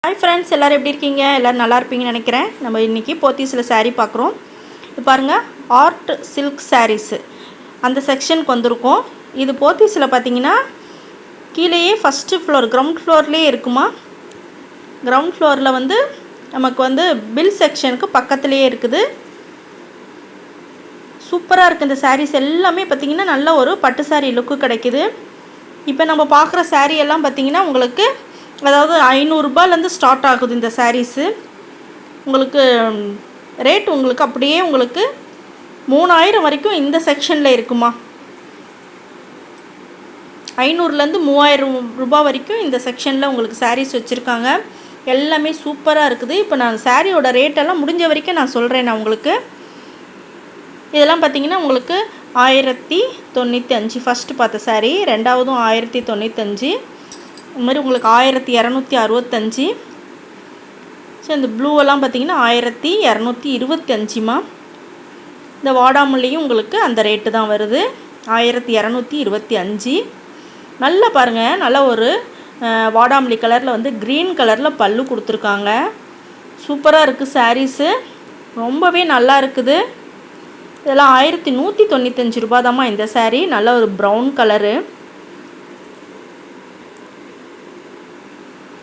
Hi friends, எல்லோரும் எப்படி இருக்கீங்க? எல்லோரும் நல்லா இருப்பீங்கன்னு நினைக்கிறேன். நம்ம இன்றைக்கி போத்தீஸில் saree பார்க்குறோம். இது பாருங்கள், ஆர்ட் சில்க் சாரீஸு அந்த செக்ஷனுக்கு வந்திருக்கோம். இது போத்தீஸில் பார்த்தீங்கன்னா கீழேயே ஃபஸ்ட்டு ஃப்ளோர் கிரவுண்ட் ஃப்ளோர்லேயே இருக்குமா. கிரவுண்ட் ஃப்ளோரில் வந்து நமக்கு வந்து பில் செக்ஷனுக்கு பக்கத்துலேயே இருக்குது. சூப்பராக இருக்குது. இந்த சாரீஸ் எல்லாமே பார்த்திங்கன்னா நல்ல ஒரு பட்டு சாரீ லுக்கு கிடைக்குது. இப்போ நம்ம பார்க்குற சாரீ எல்லாம் பார்த்திங்கன்னா உங்களுக்கு அதாவது 500 ரூபாயிலேருந்து ஸ்டார்ட் ஆகுது. இந்த சாரீஸு உங்களுக்கு ரேட் உங்களுக்கு அப்படியே உங்களுக்கு 3000 வரைக்கும் இந்த செக்ஷனில் இருக்குமா. 500லேருந்து 3000 ரூபாய் வரைக்கும் இந்த செக்ஷனில் உங்களுக்கு சாரீஸ் வச்சுருக்காங்க. எல்லாமே சூப்பராக இருக்குது. இப்போ நான் சாரியோட ரேட்டெல்லாம் முடிஞ்ச வரைக்கும் நான் சொல்கிறேன். நான் உங்களுக்கு இதெல்லாம் பார்த்திங்கன்னா உங்களுக்கு 1095 ஃபஸ்ட்டு பார்த்த சாரீ, ரெண்டாவதும் 1095, இது மாதிரி உங்களுக்கு 1265. ஸோ இந்த ப்ளூவெல்லாம் பார்த்திங்கன்னா 1225மா. இந்த வாடாமல்லியும் உங்களுக்கு அந்த ரேட்டு தான் வருது, 1225. நல்லா பாருங்கள், நல்ல ஒரு வாடாமல்லி கலரில் வந்து க்ரீன் கலரில் பல்லு கொடுத்துருக்காங்க. சூப்பராக இருக்குது சாரீஸு, ரொம்பவே நல்லா இருக்குது. இதெல்லாம் 1195 ரூபா தாம்மா இந்த சாரீ. நல்ல ஒரு ப்ரௌன் கலரு.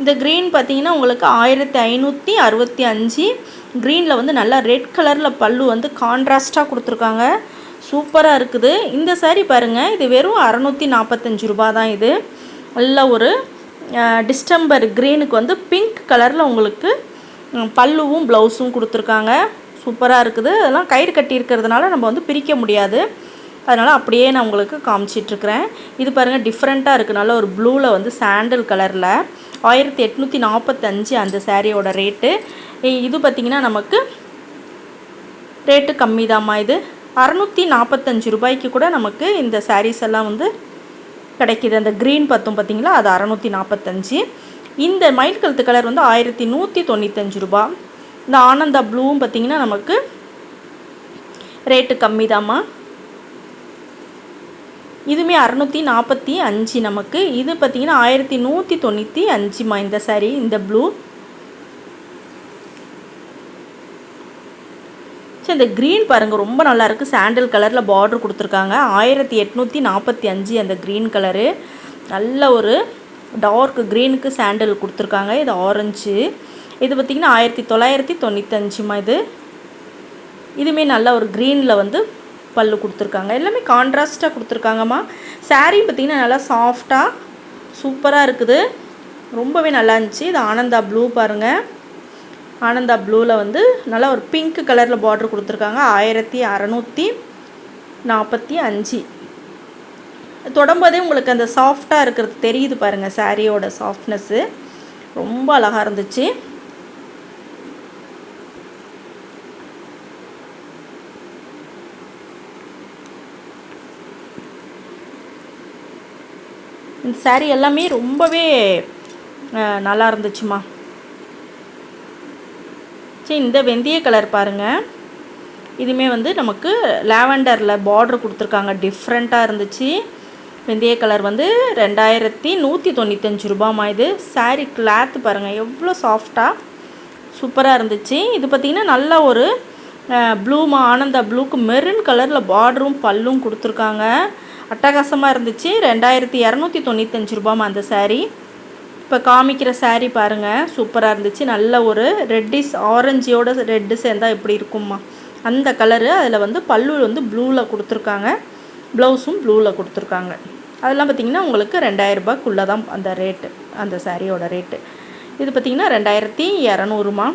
இந்த க்ரீன் பார்த்திங்கன்னா உங்களுக்கு 1565. க்ரீனில் வந்து நல்லா ரெட் கலரில் பல்லு வந்து கான்ட்ராஸ்ட்டாக கொடுத்துருக்காங்க. சூப்பராக இருக்குது. இந்த சாரீ பாருங்கள், இது வெறும் 645 ரூபா தான். இது நல்ல ஒரு டிஸ்டம்பர் க்ரீனுக்கு வந்து பிங்க் கலரில் உங்களுக்கு பல்லுவும் ப்ளவுஸும் கொடுத்துருக்காங்க. சூப்பராக இருக்குது. அதெல்லாம் கயிறு கட்டியிருக்கிறதுனால நம்ம வந்து பிரிக்க முடியாது, அதனால் அப்படியே நான் உங்களுக்கு காமிச்சிட்ருக்கிறேன். இது பாருங்கள், டிஃப்ரெண்ட்டாக இருக்குது. நல்ல ஒரு ப்ளூவில் வந்து சாண்டல் கலரில் 1845 அந்த சாரியோட ரேட்டு. இது பார்த்திங்கன்னா நமக்கு ரேட்டு கம்மி தாம்மா. இது 645 ரூபாய்க்கு கூட நமக்கு இந்த சாரீஸ் எல்லாம் வந்து கிடைக்கிது. அந்த க்ரீன் பார்த்தோம் பார்த்திங்களா, அது 645. இந்த மயில் கழுத்து கலர் வந்து 1195 ரூபா. இந்த ஆனந்தா ப்ளூவும் பார்த்திங்கன்னா நமக்கு ரேட்டு கம்மி தாம்மா. இதுவுமே 645 நமக்கு. இது பார்த்திங்கன்னா 1195மா இந்த சாரீ, இந்த ப்ளூ. சரி, இந்த க்ரீன் பாருங்கள், ரொம்ப நல்லாயிருக்கு. சாண்டல் கலரில் பார்டர் கொடுத்துருக்காங்க. 1845 அந்த க்ரீன் கலரு. நல்ல ஒரு டார்க் க்ரீனுக்கு சாண்டல் கொடுத்துருக்காங்க. இது ஆரஞ்சு. இது பார்த்திங்கன்னா 1995மா இது. இதுவுமே நல்ல ஒரு க்ரீனில் வந்து பல்லு கொடுத்துருக்காங்க. எல்லாமே கான்ட்ராஸ்ட்டாக கொடுத்துருக்காங்கம்மா. சாரீ பார்த்திங்கன்னா நல்லா சாஃப்டாக சூப்பராக இருக்குது. ரொம்பவே நல்லா இருந்துச்சு. இது ஆனந்தா ப்ளூ பாருங்கள். ஆனந்தா ப்ளூவில் வந்து நல்லா ஒரு பிங்க் கலரில் பார்டர் கொடுத்துருக்காங்க. 1645. தொடம்போதே உங்களுக்கு அந்த சாஃப்டாக இருக்கிறது தெரியுது பாருங்கள். சாரியோட சாஃப்ட்னஸ்ஸு ரொம்ப அழகாக இருந்துச்சு. இந்த சாரீ எல்லாமே ரொம்பவே நல்லா இருந்துச்சுமா. சரி, இந்த வெந்தய கலர் பாருங்கள். இதுவுமே வந்து நமக்கு லாவெண்டரில் பார்டர் கொடுத்துருக்காங்க. டிஃப்ரெண்ட்டாக இருந்துச்சு. வெந்தய கலர் வந்து 2195 ரூபாமா இது. சாரீ கிளாத் பாருங்கள், எவ்வளோ சாஃப்டாக சூப்பராக இருந்துச்சு. இது பார்த்திங்கன்னா நல்ல ஒரு ப்ளூமா, ஆனந்தா ப்ளூக்கு மெரூன் கலரில் பார்டரும் பல்லும் கொடுத்துருக்காங்க. அட்டகாசமாக இருந்துச்சு. 2295 ரூபாமா அந்த சாரீ. இப்போ காமிக்கிற சாரீ பாருங்கள், சூப்பராக இருந்துச்சு. நல்ல ஒரு ரெட்டிஸ் ஆரஞ்சியோட ரெட்டு சேர்ந்தால் எப்படி இருக்கும்மா அந்த கலரு. அதில் வந்து பல்லு வந்து ப்ளூவில் கொடுத்துருக்காங்க, ப்ளவுஸும் ப்ளூவில் கொடுத்துருக்காங்க. அதெல்லாம் பார்த்திங்கன்னா உங்களுக்கு 2000 ரூபாய்க்குள்ளே தான் அந்த ரேட்டு, அந்த சாரியோட ரேட்டு. இது பார்த்திங்கன்னா 2200மா.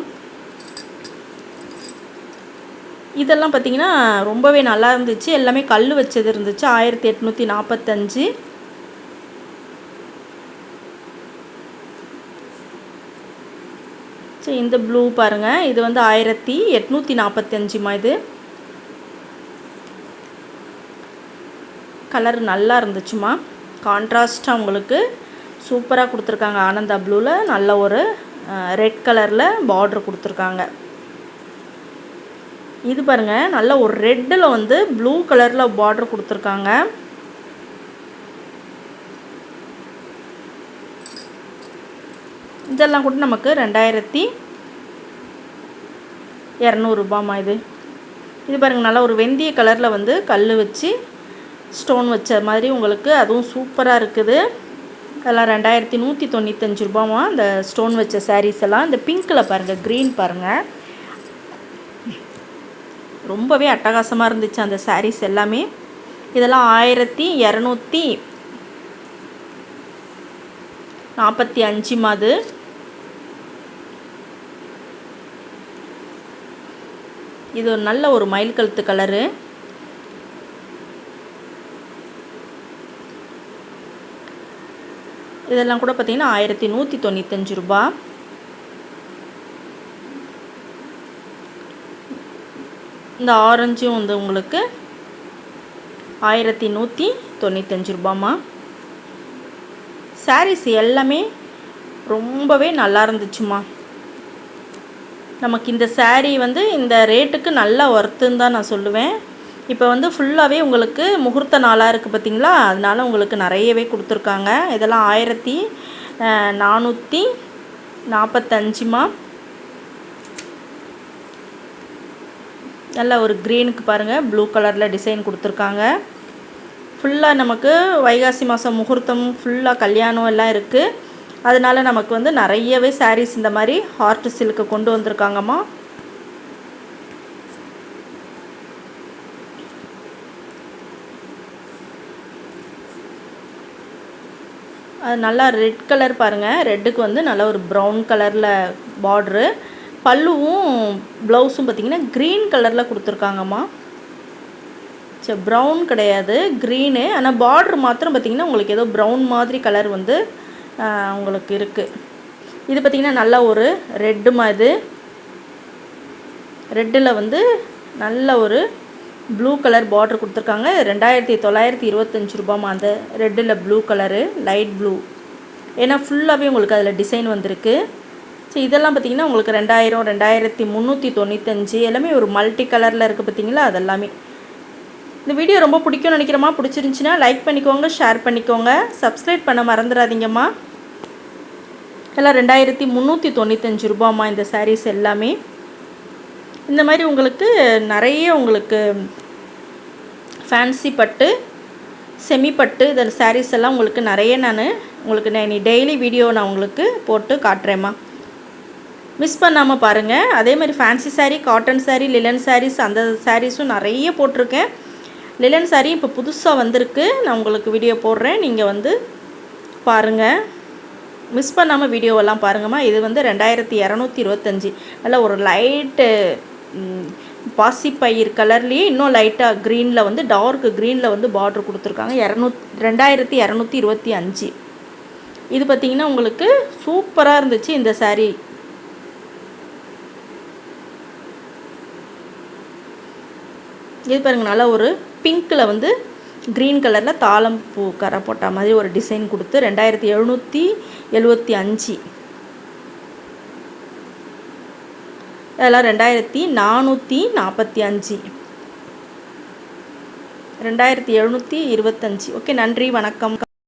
இதெல்லாம் பார்த்திங்கன்னா ரொம்பவே நல்லா இருந்துச்சு. எல்லாமே கல் வச்சது இருந்துச்சு. 1845. சரி, இந்த ப்ளூ பாருங்கள். இது வந்து 1845மா. இது கலர் நல்லா இருந்துச்சுமா. கான்ட்ராஸ்ட்டாக உங்களுக்கு சூப்பராக கொடுத்துருக்காங்க. ஆனந்தா ப்ளூவில் நல்ல ஒரு ரெட் கலரில் பார்டர் கொடுத்துருக்காங்க. இது பாருங்கள், நல்ல ஒரு ரெட்டில் வந்து ப்ளூ கலரில் பார்டர் கொடுத்துருக்காங்க. இதெல்லாம் கூட நமக்கு 2200 இது. இது பாருங்கள், நல்லா ஒரு வெந்தய கலரில் வந்து கல் வச்சு ஸ்டோன் வச்ச மாதிரி உங்களுக்கு அதுவும் சூப்பராக இருக்குது. அதெல்லாம் 2195 இந்த ஸ்டோன் வச்ச சாரீஸ் எல்லாம். இந்த பிங்க்கில் பாருங்கள், க்ரீன் பாருங்கள், ரொம்பவே அட்டகாசமாக இருந்துச்சு அந்த சாரீஸ் எல்லாமே. இதெல்லாம் 1245 இது ஒரு நல்ல ஒரு மயில் கழுத்து கலரு. இதெல்லாம் கூட பார்த்திங்கன்னா 1195. இந்த ஆரஞ்சும் வந்து உங்களுக்கு 1195. சாரீஸ் எல்லாமே ரொம்பவே நல்லா இருந்துச்சுமா. நமக்கு இந்த சாரீ வந்து இந்த ரேட்டுக்கு நல்லா ஒர்த்துன்னு தான் நான் சொல்லுவேன். இப்போ வந்து ஃபுல்லாகவே உங்களுக்கு முகூர்த்த நாளாக இருக்குது பார்த்திங்களா, அதனால உங்களுக்கு நிறையவே கொடுத்துருக்காங்க. இதெல்லாம் 1445. நல்ல ஒரு க்ரீனுக்கு பாருங்கள், ப்ளூ கலரில் டிசைன் கொடுத்துருக்காங்க. ஃபுல்லாக நமக்கு வைகாசி மாதம் முகூர்த்தம், ஃபுல்லாக கல்யாணம் எல்லாம் இருக்குது. அதனால நமக்கு வந்து நிறையவே சாரீஸ் இந்த மாதிரி ஹார்ட் சில்க்கு கொண்டு வந்திருக்காங்கம்மா. அது நல்லா ரெட் கலர் பாருங்கள், ரெட்டுக்கு வந்து நல்ல ஒரு ப்ரௌன் கலரில் பார்ட்ரு. பல்லுவும் ப்ளவுஸும் பார்த்திங்கன்னா க்ரீன் கலரில் கொடுத்துருக்காங்கம்மா. சரி, ப்ரௌன் கிடையாது, க்ரீனு. ஆனால் பார்ட்ரு மாத்திரம் பார்த்திங்கன்னா உங்களுக்கு ஏதோ ப்ரௌன் மாதிரி கலர் வந்து உங்களுக்கு இருக்குது. இது பார்த்திங்கன்னா நல்ல ஒரு ரெட்டு மாதிரி, ரெட்டில் வந்து நல்ல ஒரு ப்ளூ கலர் பார்ட்ரு கொடுத்துருக்காங்க. 2925 அந்த ரெட்டில் ப்ளூ கலரு, லைட் ப்ளூ. ஏன்னா ஃபுல்லாகவே உங்களுக்கு அதில் டிசைன் வந்திருக்கு. ஸோ இதெல்லாம் பார்த்திங்கன்னா உங்களுக்கு 2000, 2395 எல்லாமே ஒரு மல்டி கலரில் இருக்குது பார்த்திங்களா. அதெல்லாமே இந்த வீடியோ ரொம்ப பிடிக்கும்னு நினைக்கிறேம்மா. பிடிச்சிருந்துச்சின்னா லைக் பண்ணிக்கோங்க, ஷேர் பண்ணிக்கோங்க, சப்ஸ்கிரைப் பண்ண மறந்துடாதீங்கம்மா. எல்லாம் 2395 இந்த சாரீஸ் எல்லாமே. இந்த மாதிரி உங்களுக்கு நிறைய உங்களுக்கு ஃபேன்சி பட்டு, செமி பட்டு இதில் சாரீஸ் எல்லாம் உங்களுக்கு நிறைய நான் டெய்லி வீடியோ நான் உங்களுக்கு போட்டு காட்டுறேம்மா. மிஸ் பண்ணாமல் பாருங்கள். அதே மாதிரி ஃபேன்சி சாரீ, காட்டன் சாரீ, லிலன் சாரீஸ், அந்த சாரீஸும் நிறைய போட்டிருக்கேன். லிலன் சாரீ இப்போ புதுசாக வந்திருக்கு, நான் உங்களுக்கு வீடியோ போடுறேன், நீங்கள் வந்து பாருங்கள். மிஸ் பண்ணாமல் வீடியோவெல்லாம் பாருங்கம்மா. இது வந்து 2225 நல்ல ஒரு லைட்டு பாசிப்பயிர் கலர்லேயே இன்னும் லைட்டாக க்ரீனில் வந்து டார்க் க்ரீனில் வந்து பார்ட்ரு கொடுத்துருக்காங்க. 2225. இது பார்த்திங்கன்னா உங்களுக்கு சூப்பராக இருந்துச்சு இந்த சாரீ. இது பாருங்கள், நல்லா ஒரு பிங்க்கில் வந்து க்ரீன் கலரில் தாளம் பூ கரை போட்ட மாதிரி ஒரு டிசைன் கொடுத்து 2775. இதெல்லாம் 2445, 2725. ஓகே, நன்றி, வணக்கம்.